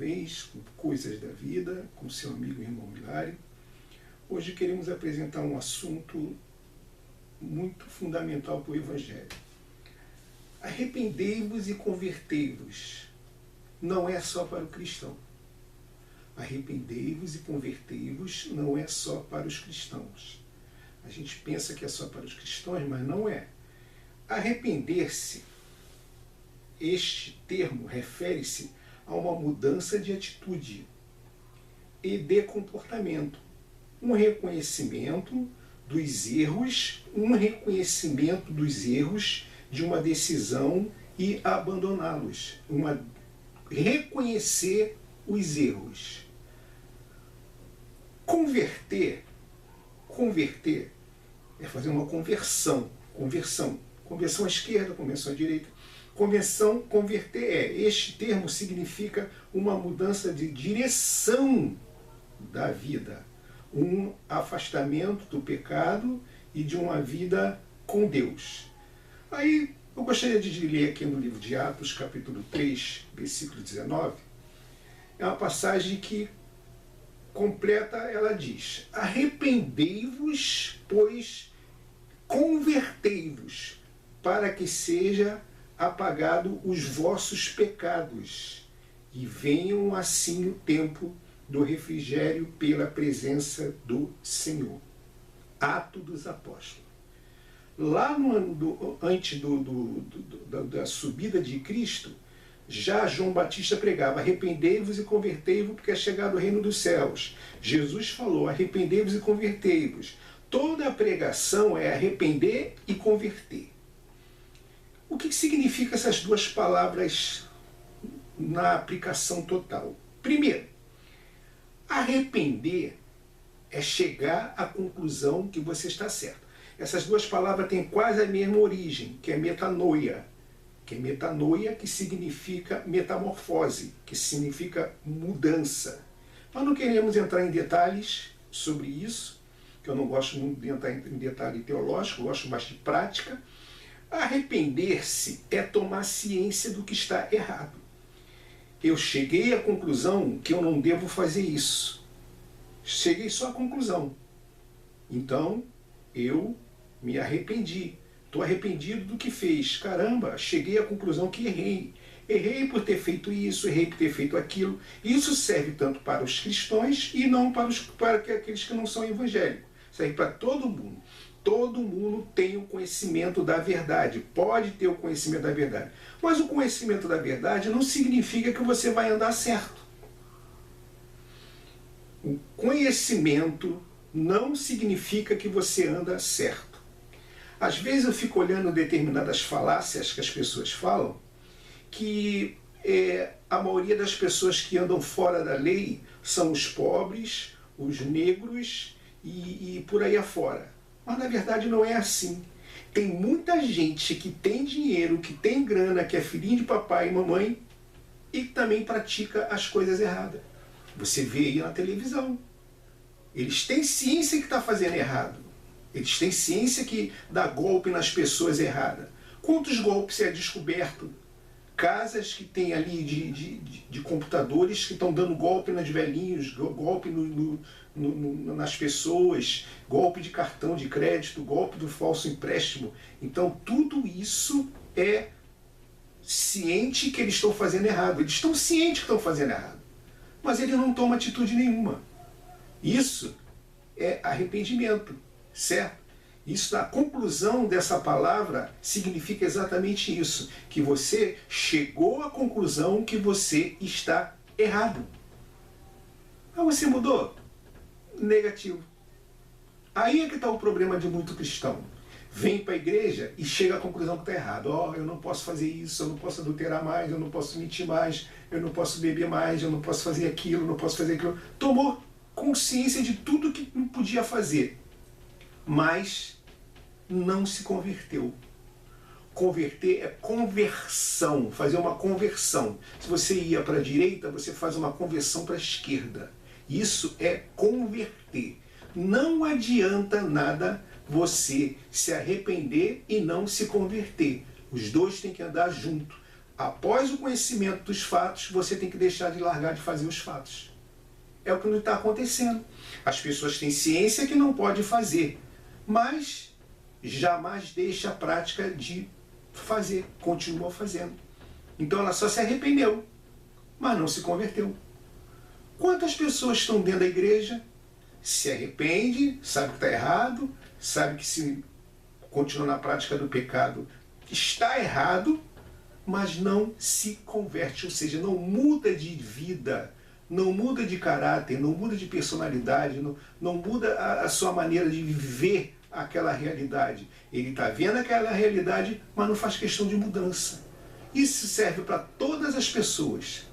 vez com Coisas da Vida, com seu amigo e irmão Hilário. Hoje queremos apresentar um assunto muito fundamental para o Evangelho. Arrependei-vos e convertei-vos. Não é só para o cristão. Arrependei-vos e convertei-vos não é só para os cristãos. A gente pensa que é só para os cristãos, mas não é. Arrepender-se, este termo refere-se a uma mudança de atitude e de comportamento, um reconhecimento dos erros de uma decisão e abandoná-los, reconhecer os erros. Converter é fazer uma conversão à esquerda, conversão à direita. Converter este termo significa uma mudança de direção da vida, um afastamento do pecado e de uma vida com Deus. Aí eu gostaria de ler aqui no livro de Atos, capítulo 3, versículo 19, é uma passagem que completa, ela diz: arrependei-vos, pois convertei-vos, para que seja apagado os vossos pecados, e venham assim o tempo do refrigério pela presença do Senhor. Ato dos Apóstolos. Lá antes da subida de Cristo, já João Batista pregava: arrependei-vos e convertei-vos, porque é chegado o reino dos céus. Jesus falou: arrependei-vos e convertei-vos. Toda a pregação é arrepender e converter. O que significa essas duas palavras na aplicação total? Primeiro, arrepender é chegar à conclusão que você está certo. Essas duas palavras têm quase a mesma origem, que é metanoia. Que significa metamorfose, que significa mudança. Nós não queremos entrar em detalhes sobre isso, que eu não gosto muito de entrar em detalhe teológico, eu gosto mais de prática. Arrepender-se é tomar ciência do que está errado. Eu cheguei à conclusão que eu não devo fazer isso. Cheguei só à conclusão. Então, eu me arrependi. Estou arrependido do que fez. Caramba, cheguei à conclusão que errei. Errei por ter feito isso, errei por ter feito aquilo. Isso serve tanto para os cristãos e não para aqueles que não são evangélicos. Serve para todo mundo. Todo mundo tem o conhecimento da verdade, pode ter o conhecimento da verdade. Mas o conhecimento da verdade não significa que você vai andar certo. O conhecimento não significa que você anda certo. Às vezes eu fico olhando determinadas falácias que as pessoas falam, que a maioria das pessoas que andam fora da lei são os pobres, os negros e por aí afora. Mas na verdade não é assim. Tem muita gente que tem dinheiro, que tem grana, que é filhinho de papai e mamãe e que também pratica as coisas erradas. Você vê aí na televisão. Eles têm ciência que está fazendo errado. Eles têm ciência que dá golpe nas pessoas erradas. Quantos golpes é descoberto? Casas que tem ali de computadores que estão dando golpe nas velhinhos, golpe nas pessoas, golpe de cartão de crédito, golpe do falso empréstimo. Então tudo isso é ciente que eles estão fazendo errado. Eles estão cientes que estão fazendo errado. Mas eles não tomam atitude nenhuma. Isso é arrependimento, certo? Isso, a conclusão dessa palavra significa exatamente isso, que você chegou à conclusão que você está errado. Mas você mudou? Negativo. Aí é que está o problema de muito cristão. Vem para a igreja e chega à conclusão que está errado. Eu não posso fazer isso, eu não posso adulterar mais, eu não posso mentir mais, eu não posso beber mais, eu não posso fazer aquilo, eu não posso fazer aquilo. Tomou consciência de tudo que não podia fazer, mas não se converteu. Converter é conversão, fazer uma conversão. Se você ia para a direita, você faz uma conversão para a esquerda. Isso é converter. Não adianta nada você se arrepender e não se converter. Os dois têm que andar junto. após o conhecimento dos fatos, você tem que deixar de largar de fazer os fatos. É o que não está acontecendo. As pessoas têm ciência que não pode fazer, mas jamais deixa a prática de fazer, continua fazendo. Então ela só se arrependeu, mas não se converteu. Quantas pessoas estão dentro da igreja, se arrepende, sabe que está errado, sabe que se continua na prática do pecado está errado, mas não se converte, ou seja, não muda de vida, não muda de caráter, não muda de personalidade, não muda a sua maneira de viver aquela realidade. Ele está vendo aquela realidade, mas não faz questão de mudança. Isso serve para todas as pessoas.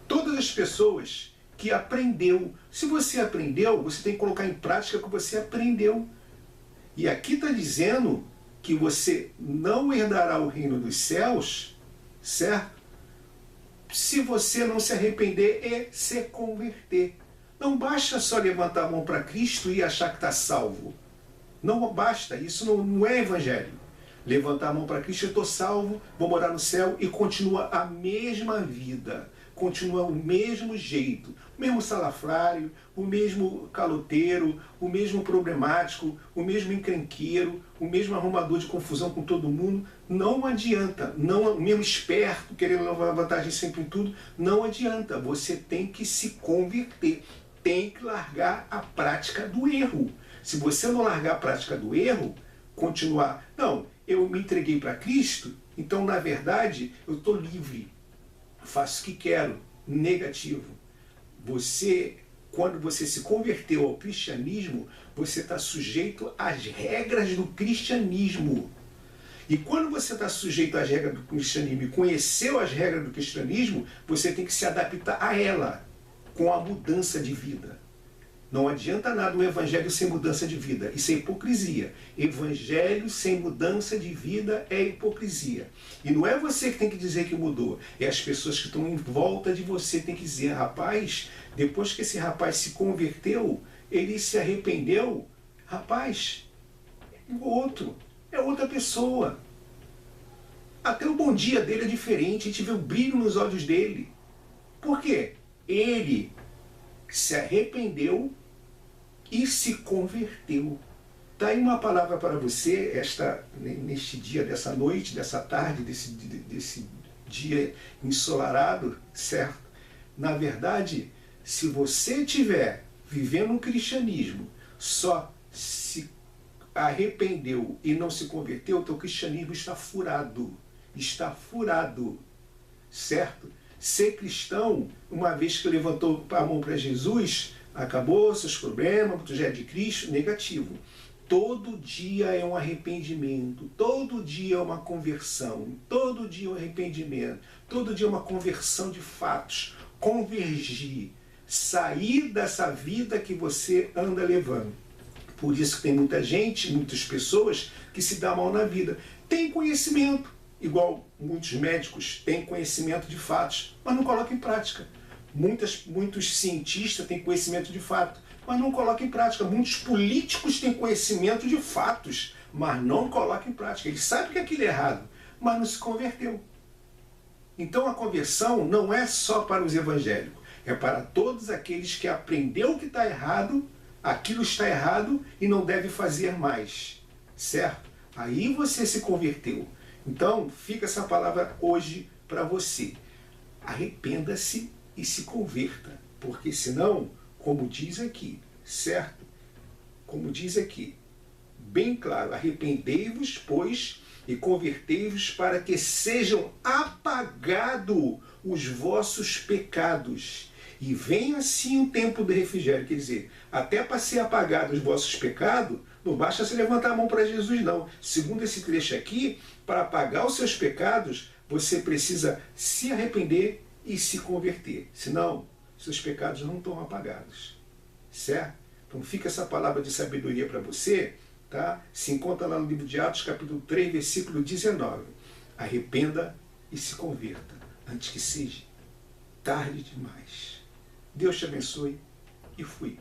Todas as pessoas que aprendeu. Se você aprendeu, você tem que colocar em prática o que você aprendeu. E aqui está dizendo que você não herdará o reino dos céus, certo? Se você não se arrepender e se converter. Não basta só levantar a mão para Cristo e achar que está salvo. Não basta, isso não é evangelho. Levantar a mão para Cristo, eu estou salvo, vou morar no céu e continua a mesma vida. Continua o mesmo jeito, o mesmo salafrário, o mesmo caloteiro, o mesmo problemático, o mesmo encrenqueiro, o mesmo arrumador de confusão com todo mundo. Não adianta, o mesmo esperto, querendo levar vantagem sempre em tudo, não adianta. Você tem que se converter, tem que largar a prática do erro. Se você não largar a prática do erro, continuar, não, eu me entreguei para Cristo, então na verdade eu estou livre. Faço o que quero, negativo. Quando você se converteu ao cristianismo, você está sujeito às regras do cristianismo. E quando você está sujeito às regras do cristianismo e conheceu as regras do cristianismo, você tem que se adaptar a ela, com a mudança de vida. Não adianta nada um evangelho sem mudança de vida. Isso é hipocrisia. Evangelho sem mudança de vida é hipocrisia. E não é você que tem que dizer que mudou. É as pessoas que estão em volta de você que tem que dizer, rapaz, depois que esse rapaz se converteu, ele se arrependeu, rapaz, o outro é outra pessoa. Até o bom dia dele é diferente, a gente vê o brilho nos olhos dele. Por quê? Ele se arrependeu e se converteu. Está aí uma palavra para você neste dia, dessa noite, dessa tarde, desse dia ensolarado, certo? Na verdade, se você estiver vivendo um cristianismo, só se arrependeu e não se converteu, o teu cristianismo está furado. Está furado, certo? Ser cristão, uma vez que levantou a mão para Jesus, acabou seus problemas, tu já é de Cristo, negativo. Todo dia é um arrependimento, todo dia é uma conversão, todo dia é um arrependimento, todo dia é uma conversão de fatos, convergir, sair dessa vida que você anda levando. Por isso que tem muita gente, muitas pessoas que se dão mal na vida. Tem conhecimento, igual muitos médicos têm conhecimento de fatos, mas não colocam em prática. Muitos cientistas têm conhecimento de fato, mas não colocam em prática. Muitos políticos têm conhecimento de fatos, mas não colocam em prática. Eles sabem que aquilo é errado, mas não se converteu. Então a conversão não é só para os evangélicos, é para todos aqueles que aprenderam que está errado, aquilo está errado e não deve fazer mais, certo? Aí você se converteu. Então fica essa palavra hoje para você. Arrependa-se e se converta, porque senão, como diz aqui, certo? Como diz aqui, bem claro, arrependei-vos, pois, e convertei-vos para que sejam apagados os vossos pecados. E venha assim o tempo do refrigério. Quer dizer, até para ser apagado os vossos pecados, não basta se levantar a mão para Jesus, não. Segundo esse trecho aqui, para apagar os seus pecados, você precisa se arrepender e se converter. Senão, seus pecados não estão apagados. Certo? Então fica essa palavra de sabedoria para você. Tá? Se encontra lá no livro de Atos, capítulo 3, versículo 19. Arrependa e se converta, antes que seja tarde demais. Deus te abençoe e fui.